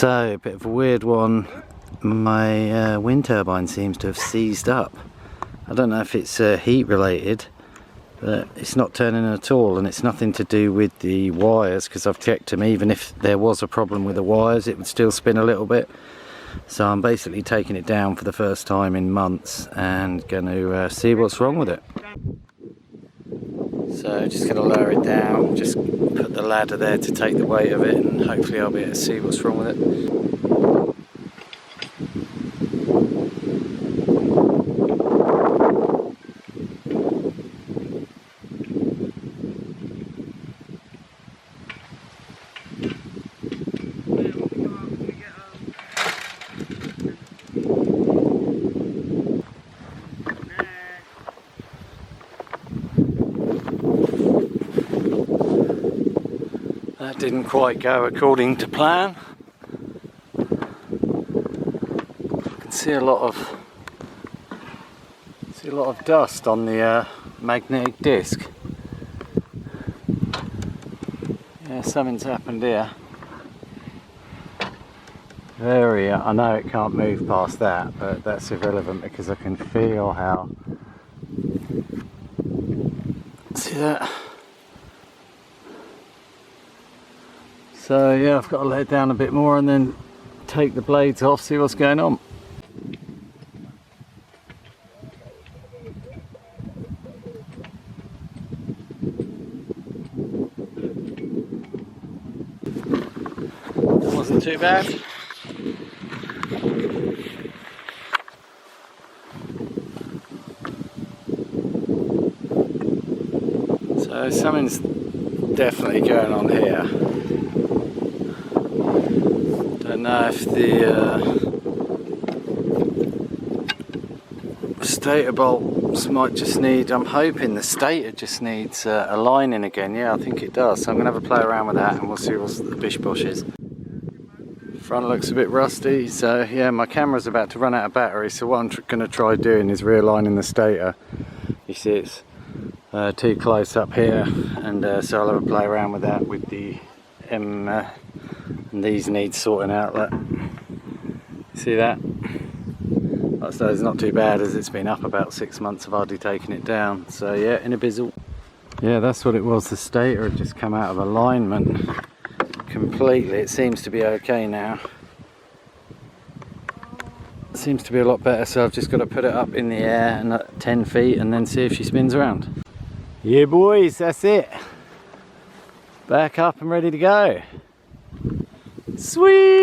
So, a bit of a weird one. My wind turbine seems to have seized up. I don't know if it's heat related, but it's not turning at all, and it's nothing to do with the wires, because I've checked them. Even if there was a problem with the wires, it would still spin a little bit. So I'm basically taking it down for the first time in months and going to see what's wrong with it. So just going to lower it down, just put the ladder there to take the weight of it, and hopefully I'll be able to see what's wrong with it. That didn't quite go according to plan. I can see a lot of dust on the magnetic disc. Yeah, something's happened here. I know it can't move past that, but that's irrelevant because I can feel how. See that? So yeah, I've got to let it down a bit more and then take the blades off, see what's going on. That wasn't too bad. So something's definitely going on here. Don't know if the stator bolts might just need, I'm hoping the stator just needs aligning again. Yeah, I think it does. So I'm going to have a play around with that and we'll see what the bish bosh is. Front looks a bit rusty, so yeah, my camera's about to run out of battery, so what I'm going to try doing is realigning the stator. You see it's too close up here, and so I'll have a play around with that with the and these need sorting out. Look, see that? So it's not too bad, as it's been up about 6 months of hardly taking it down. So yeah, in a bizzle. Yeah, that's what it was. The stator had just come out of alignment completely. It seems to be okay now. It seems to be a lot better, so I've just got to put it up in the air and at 10 feet and then see if she spins around. Yeah boys, that's it. Back up and ready to go. Sweet!